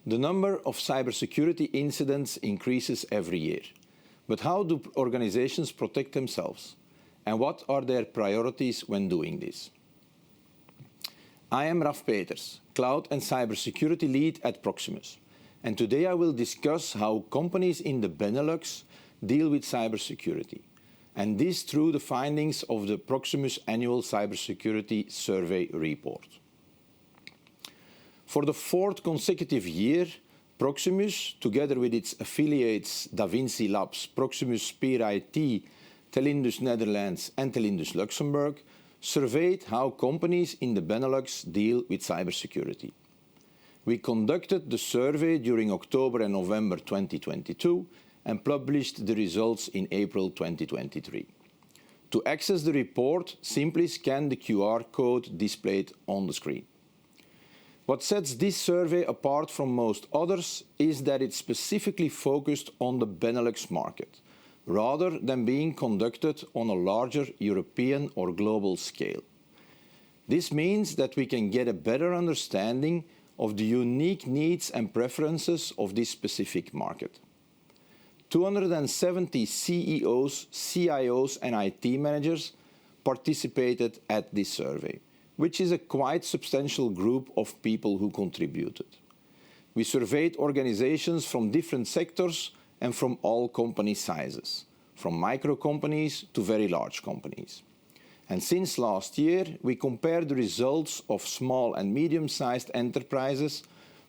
The number of cybersecurity incidents increases every year. But how do organizations protect themselves? And what are their priorities when doing this? I am Raf Peters, Cloud and Cybersecurity Lead at Proximus. And today I will discuss how companies in the Benelux deal with cybersecurity. And this through the findings of the Proximus Annual Cybersecurity Survey report. For the fourth consecutive year, Proximus, together with its affiliates Davinci Labs, Proximus Spear IT, Telindus Netherlands and Telindus Luxembourg, surveyed how companies in the Benelux deal with cybersecurity. We conducted the survey during October and November 2022 and published the results in April 2023. To access the report, simply scan the QR code displayed on the screen. What sets this survey apart from most others is that it's specifically focused on the Benelux market, rather than being conducted on a larger European or global scale. This means that we can get a better understanding of the unique needs and preferences of this specific market. 270 CEOs, CIOs and IT managers participated at this survey, which is a quite substantial group of people who contributed. We surveyed organizations from different sectors and from all company sizes, from micro companies to very large companies. And since last year, we compared the results of small and medium-sized enterprises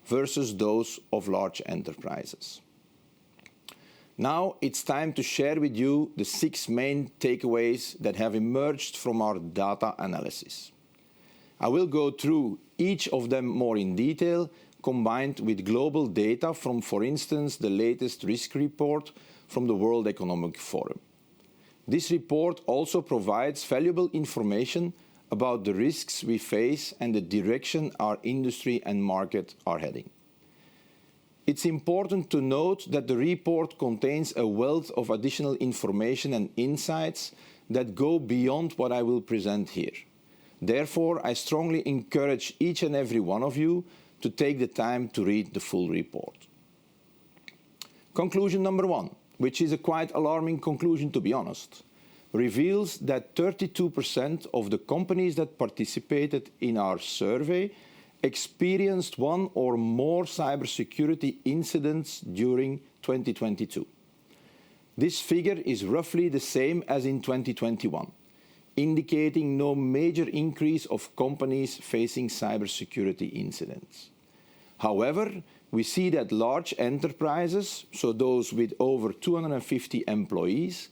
versus those of large enterprises. Now it's time to share with you the 6 main takeaways that have emerged from our data analysis. I will go through each of them more in detail, combined with global data from, for instance, the latest risk report from the World Economic Forum. This report also provides valuable information about the risks we face and the direction our industry and market are heading. It's important to note that the report contains a wealth of additional information and insights that go beyond what I will present here. Therefore, I strongly encourage each and every one of you to take the time to read the full report. Conclusion number 1, which is a quite alarming conclusion to be honest, reveals that 32% of the companies that participated in our survey experienced one or more cybersecurity incidents during 2022. This figure is roughly the same as in 2021, indicating no major increase of companies facing cybersecurity incidents. However, we see that large enterprises, so those with over 250 employees,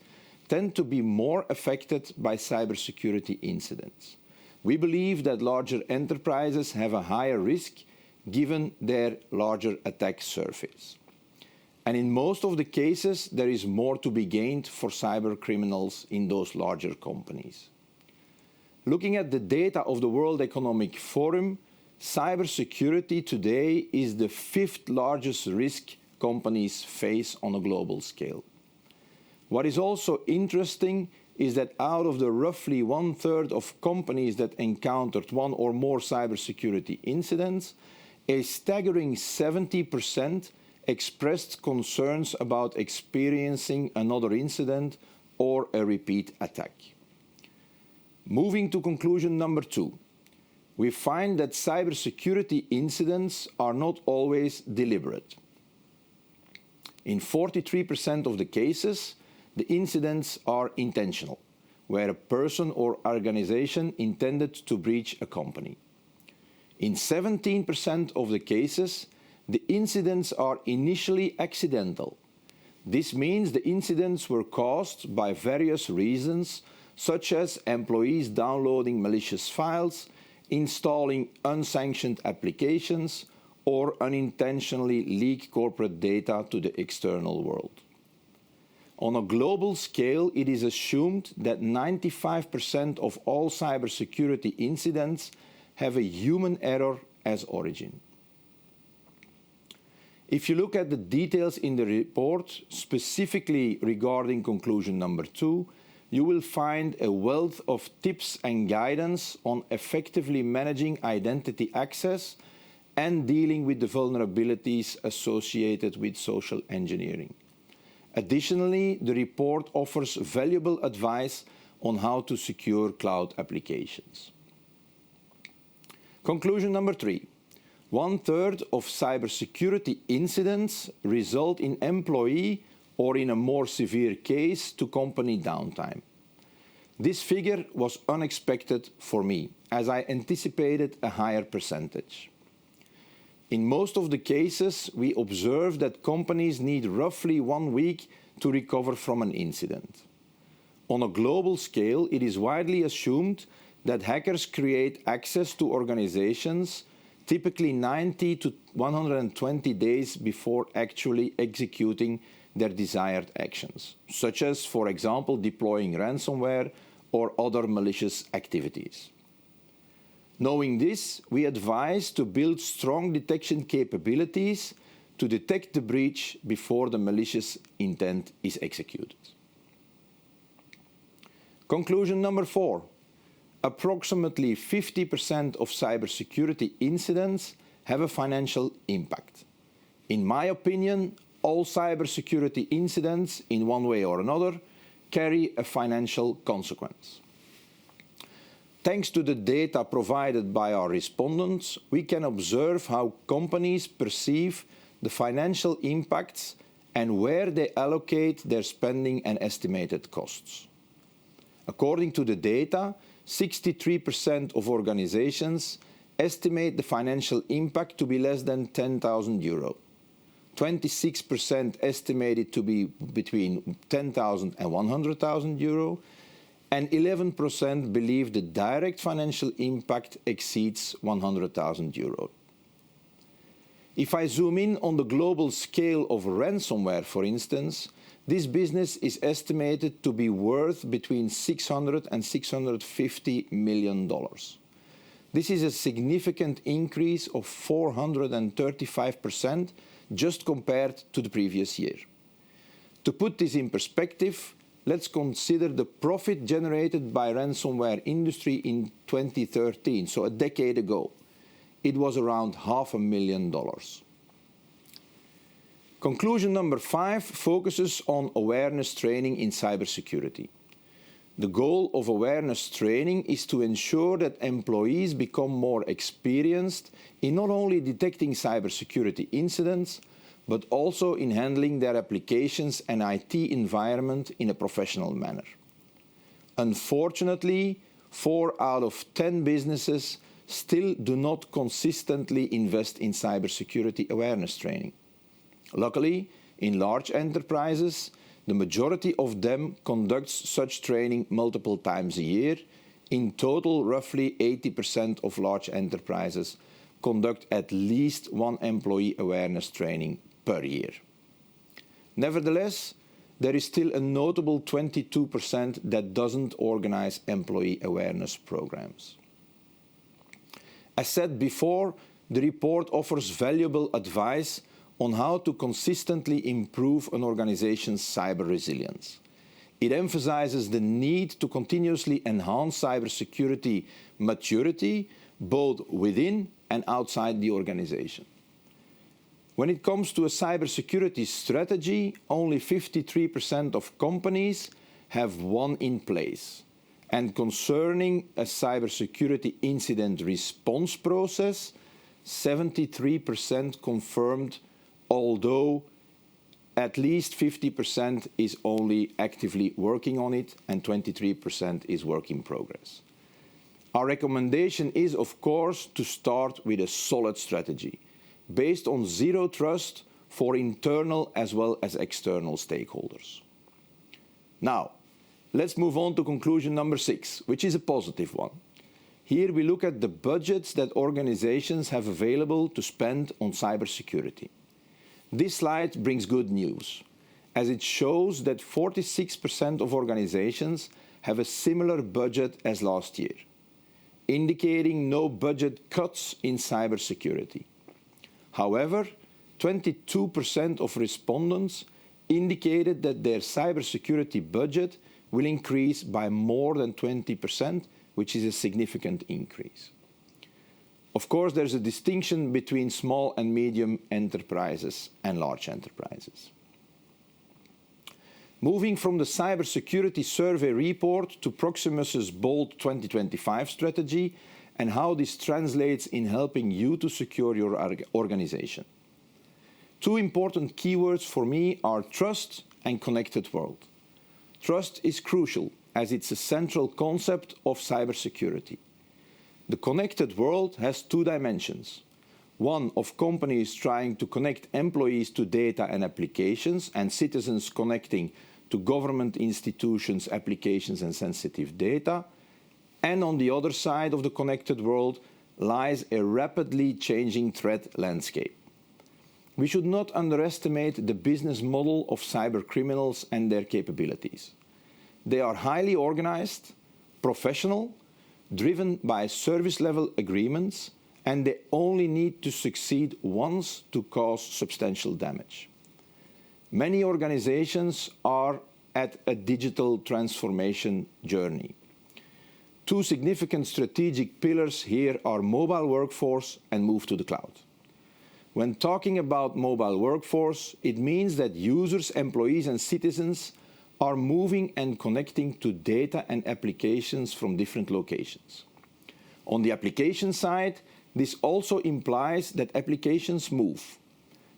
tend to be more affected by cybersecurity incidents. We believe that larger enterprises have a higher risk given their larger attack surface. And in most of the cases, there is more to be gained for cyber criminals in those larger companies. Looking at the data of the World Economic Forum, cybersecurity today is the 5th largest risk companies face on a global scale. What is also interesting is that out of the roughly 1/3 of companies that encountered one or more cybersecurity incidents, a staggering 70% expressed concerns about experiencing another incident or a repeat attack. Moving to conclusion number 2, we find that cybersecurity incidents are not always deliberate. In 43% of the cases, the incidents are intentional, where a person or organization intended to breach a company. In 17% of the cases, the incidents are initially accidental. This means the incidents were caused by various reasons, such as employees downloading malicious files, installing unsanctioned applications, or unintentionally leak corporate data to the external world. On a global scale, it is assumed that 95% of all cybersecurity incidents have a human error as origin. If you look at the details in the report, specifically regarding conclusion number 2, you will find a wealth of tips and guidance on effectively managing identity access and dealing with the vulnerabilities associated with social engineering. Additionally, the report offers valuable advice on how to secure cloud applications. Conclusion number 3. 1/3 of cybersecurity incidents result in employee or, in a more severe case, to company downtime. This figure was unexpected for me, as I anticipated a higher percentage. In most of the cases, we observe that companies need roughly 1 week to recover from an incident. On a global scale, it is widely assumed that hackers create access to organizations typically 90 to 120 days before actually executing their desired actions, such as, for example, deploying ransomware or other malicious activities. Knowing this, we advise to build strong detection capabilities to detect the breach before the malicious intent is executed. Conclusion number 4. Approximately 50% of cybersecurity incidents have a financial impact. In my opinion, all cybersecurity incidents, in one way or another, carry a financial consequence. Thanks to the data provided by our respondents, we can observe how companies perceive the financial impacts and where they allocate their spending and estimated costs. According to the data, 63% of organizations estimate the financial impact to be less than €10,000. 26% estimate it to be between €10,000 and €100,000, and 11% believe the direct financial impact exceeds €100,000. If I zoom in on the global scale of ransomware, for instance, this business is estimated to be worth between $600 and $650 million. This is a significant increase of 435% just compared to the previous year. To put this in perspective, let's consider the profit generated by ransomware industry in 2013, so a decade ago. It was around $500,000. Conclusion number 5 focuses on awareness training in cybersecurity. The goal of awareness training is to ensure that employees become more experienced in not only detecting cybersecurity incidents, but also in handling their applications and IT environment in a professional manner. Unfortunately, 4 out of 10 businesses still do not consistently invest in cybersecurity awareness training. Luckily, in large enterprises, the majority of them conducts such training multiple times a year. In total, roughly 80% of large enterprises conduct at least 1 employee awareness training per year. Nevertheless, there is still a notable 22% that doesn't organize employee awareness programs. As said before, the report offers valuable advice on how to consistently improve an organization's cyber resilience. It emphasizes the need to continuously enhance cybersecurity maturity, both within and outside the organization. When it comes to a cybersecurity strategy, only 53% of companies have one in place. And concerning a cybersecurity incident response process, 73% confirmed, although at least 50% is only actively working on it and 23% is work in progress. Our recommendation is, of course, to start with a solid strategy based on zero trust for internal as well as external stakeholders. Now, let's move on to conclusion number 6, which is a positive one. Here we look at the budgets that organizations have available to spend on cybersecurity. This slide brings good news, as it shows that 46% of organizations have a similar budget as last year, indicating no budget cuts in cybersecurity. However, 22% of respondents indicated that their cybersecurity budget will increase by more than 20%, which is a significant increase. Of course, there's a distinction between small and medium enterprises and large enterprises. Moving from the cybersecurity survey report to Proximus's bold 2025 strategy and how this translates in helping you to secure your organization. Two important keywords for me are trust and connected world. Trust is crucial as it's a central concept of cybersecurity. The connected world has two dimensions. One of companies trying to connect employees to data and applications, and citizens connecting to government institutions, applications, and sensitive data. And on the other side of the connected world lies a rapidly changing threat landscape. We should not underestimate the business model of cybercriminals and their capabilities. They are highly organized, professional, driven by service-level agreements, and they only need to succeed once to cause substantial damage. Many organizations are at a digital transformation journey. Two significant strategic pillars here are mobile workforce and move to the cloud. When talking about mobile workforce, it means that users, employees, and citizens are moving and connecting to data and applications from different locations. On the application side, this also implies that applications move.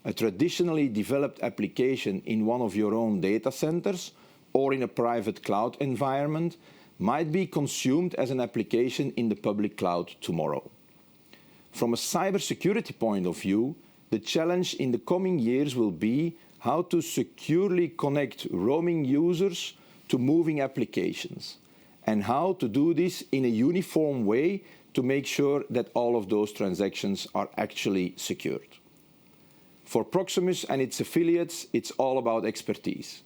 A traditionally developed application in one of your own data centers or in a private cloud environment might be consumed as an application in the public cloud tomorrow. From a cybersecurity point of view, the challenge in the coming years will be how to securely connect roaming users to moving applications, and how to do this in a uniform way to make sure that all of those transactions are actually secured. For Proximus and its affiliates, it's all about expertise.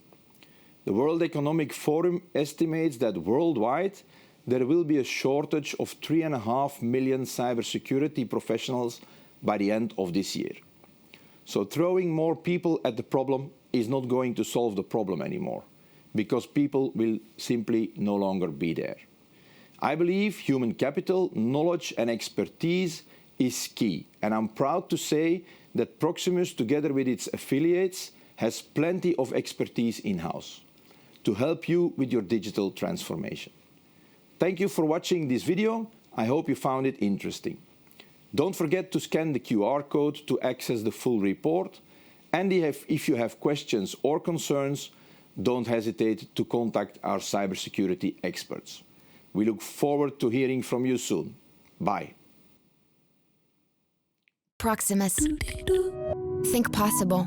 The World Economic Forum estimates that worldwide there will be a shortage of 3.5 million cybersecurity professionals by the end of this year. So throwing more people at the problem is not going to solve the problem anymore, because people will simply no longer be there. I believe human capital, knowledge, and expertise is key, and I'm proud to say that Proximus, together with its affiliates, has plenty of expertise in-house to help you with your digital transformation. Thank you for watching this video. I hope you found it interesting. Don't forget to scan the QR code to access the full report, and if you have questions or concerns, don't hesitate to contact our cybersecurity experts. We look forward to hearing from you soon. Bye. Proximus. Think possible.